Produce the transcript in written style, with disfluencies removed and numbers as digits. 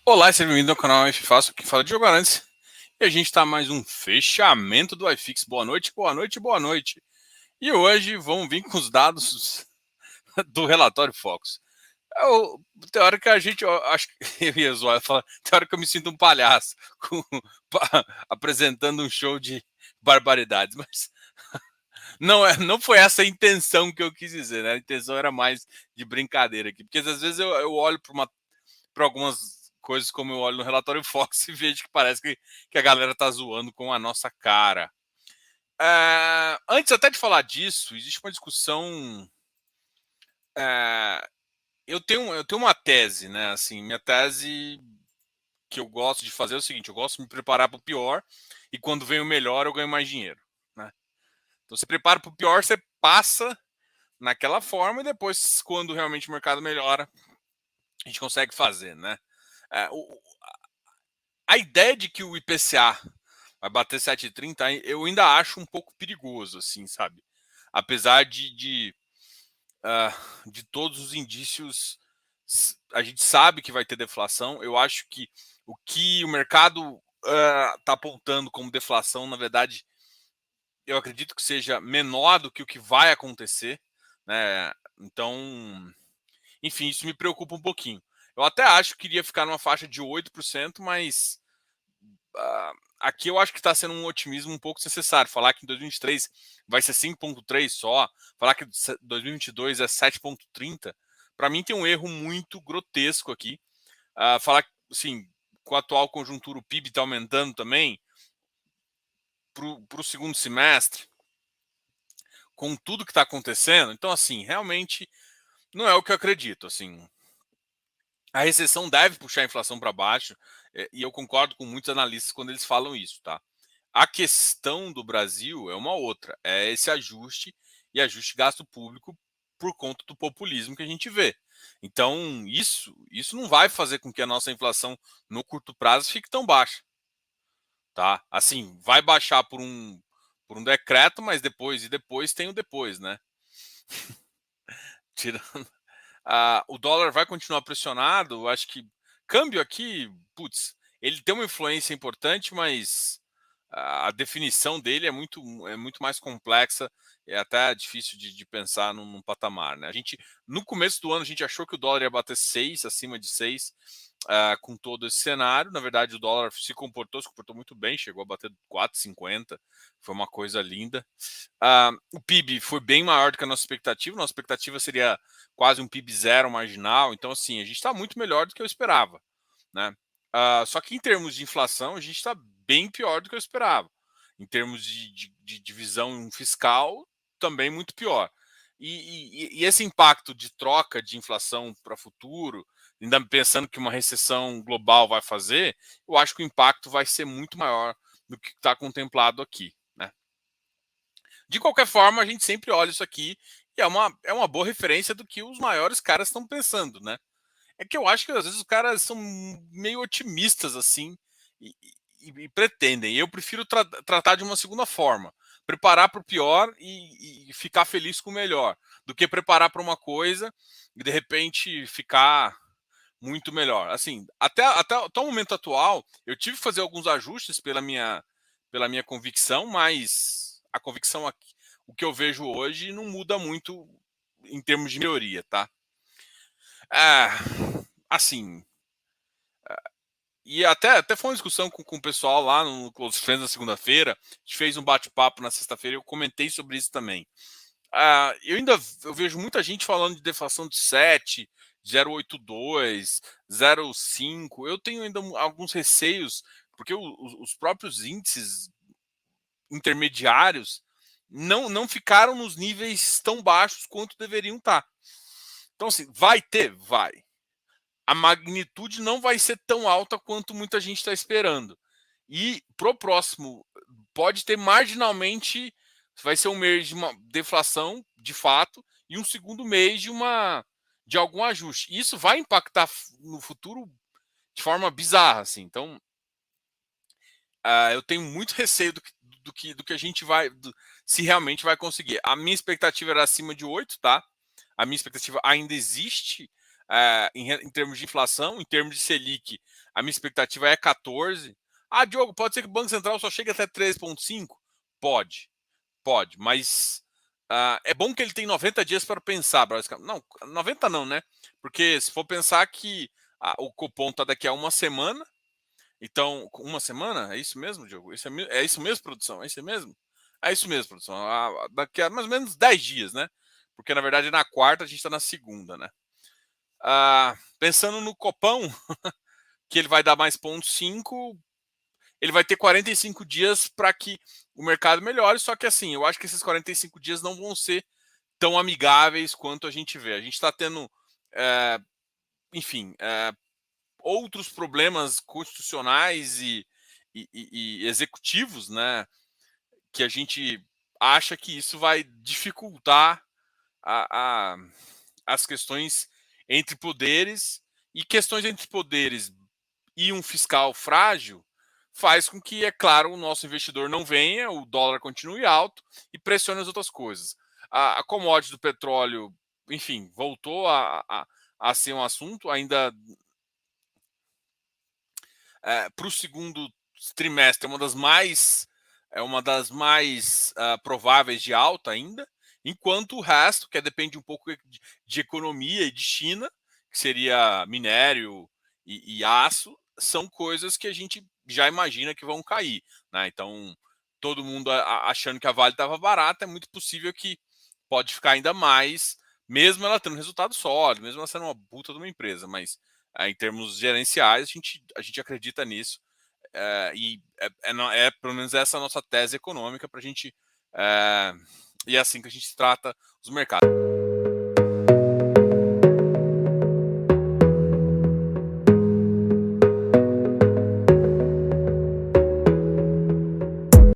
Olá, seja bem-vindo ao canal F Fácil, que fala de jogo antes. E a gente está mais um fechamento do iFix. Boa noite, boa noite, boa noite. E hoje vamos vir com os dados do relatório Focus. Tem hora que a gente, eu acho que eu ia zoar, tem hora que eu me sinto um palhaço apresentando um show de barbaridades, mas não foi essa a intenção que eu quis dizer, né? A intenção era mais de brincadeira aqui, porque às vezes eu olho para algumas coisas, como eu olho no relatório Fox e vejo que parece que a galera tá zoando com a nossa cara. Antes até de falar disso, existe uma discussão. é, eu tenho uma tese, né? Assim, minha tese que eu gosto de fazer é o seguinte: eu gosto de me preparar para o pior e quando vem o melhor eu ganho mais dinheiro, né? Então você prepara para o pior, você passa naquela forma e depois, quando realmente o mercado melhora, a gente consegue fazer, né? É, o, a ideia de que o IPCA vai bater 7,30, eu ainda acho um pouco perigoso, assim, sabe? Apesar de todos os indícios, a gente sabe que vai ter deflação. Eu acho que o que o mercado está apontando como deflação, na verdade, eu acredito que seja menor do que o que vai acontecer, né? Então, enfim, isso me preocupa um pouquinho. Eu até acho que iria ficar numa faixa de 8%, mas aqui eu acho que está sendo um otimismo um pouco necessário. Falar que em 2023 vai ser 5,3 só, falar que 2022 é 7,30, para mim tem um erro muito grotesco aqui. Falar que, assim, com a atual conjuntura o PIB está aumentando também para o segundo semestre, com tudo que está acontecendo. Então, assim, realmente não é o que eu acredito. Assim, a recessão deve puxar a inflação para baixo, e eu concordo com muitos analistas quando eles falam isso, tá? A questão do Brasil é uma outra, é esse ajuste e ajuste de gasto público por conta do populismo que a gente vê. Então, isso não vai fazer com que a nossa inflação no curto prazo fique tão baixa, tá? Assim, vai baixar por um decreto, mas depois tem o depois, né? Tirando, o dólar vai continuar pressionado, eu acho que câmbio aqui, putz, ele tem uma influência importante, mas a definição dele é muito mais complexa, é até difícil de pensar num patamar, né? No começo do ano, a gente achou que o dólar ia bater 6, acima de 6, com todo esse cenário. Na verdade, o dólar se comportou muito bem, chegou a bater 4,50, foi uma coisa linda. O PIB foi bem maior do que a nossa expectativa seria quase um PIB zero marginal, então assim, a gente está muito melhor do que eu esperava, né? Só que em termos de inflação, a gente está bem pior do que eu esperava. Em termos de divisão fiscal, também muito pior. E esse impacto de troca de inflação para futuro, ainda pensando que uma recessão global vai fazer, eu acho que o impacto vai ser muito maior do que está contemplado aqui, né? De qualquer forma, a gente sempre olha isso aqui e é uma boa referência do que os maiores caras estão pensando, né? É que eu acho que às vezes os caras são meio otimistas assim e pretendem. Eu prefiro tratar de uma segunda forma. Preparar para o pior e ficar feliz com o melhor, do que preparar para uma coisa e de repente ficar muito melhor. Assim, até o momento atual, eu tive que fazer alguns ajustes pela minha convicção, mas a convicção aqui, o que eu vejo hoje não muda muito em termos de melhoria, tá? É, assim, e até foi uma discussão com o pessoal lá no Close Friends na segunda-feira. A gente fez um bate-papo na sexta-feira e eu comentei sobre isso também. Eu vejo muita gente falando de deflação de 7, 0,82, 0,5. Eu tenho ainda alguns receios, porque os próprios índices intermediários não ficaram nos níveis tão baixos quanto deveriam estar. Então, assim, vai ter? Vai. A magnitude não vai ser tão alta quanto muita gente está esperando. E pro próximo, pode ter marginalmente, vai ser um mês de uma deflação, de fato, e um segundo mês de algum ajuste. Isso vai impactar no futuro de forma bizarra, assim. Então, eu tenho muito receio do que a gente se realmente vai conseguir. A minha expectativa era acima de 8, tá? A minha expectativa ainda existe. em termos de inflação, em termos de Selic, a minha expectativa é 14. Ah, Diogo, pode ser que o Banco Central só chegue até 3,5? Pode, pode, mas é bom que ele tem 90 dias para pensar, basicamente. Não, 90 não, né? Porque se for pensar que o cupom está daqui a uma semana, então, uma semana? É isso mesmo, Diogo? É isso mesmo, produção? É isso mesmo? É isso mesmo, produção. Daqui a mais ou menos 10 dias, né? Porque na verdade na quarta a gente está na segunda, né? Pensando no Copão, que ele vai dar mais 0,5, ele vai ter 45 dias para que o mercado melhore. Só que assim, eu acho que esses 45 dias não vão ser tão amigáveis quanto a gente vê. A gente está tendo, é, enfim, outros problemas constitucionais e executivos, né? Que a gente acha que isso vai dificultar a, a, as questões entre poderes, e questões entre poderes e um fiscal frágil faz com que, é claro, o nosso investidor não venha, o dólar continue alto e pressione as outras coisas. A commodity do petróleo, enfim, voltou a ser um assunto ainda para o segundo trimestre, é uma das mais prováveis de alta ainda, enquanto o resto, que depende um pouco de economia e de China, que seria minério e aço, são coisas que a gente já imagina que vão cair, né? Então, todo mundo achando que a Vale estava barata, é muito possível que pode ficar ainda mais, mesmo ela tendo resultado sólido, mesmo ela sendo uma puta de uma empresa, mas em termos gerenciais, a gente acredita nisso. Pelo menos essa a nossa tese econômica para a gente. É, e é assim que a gente trata os mercados.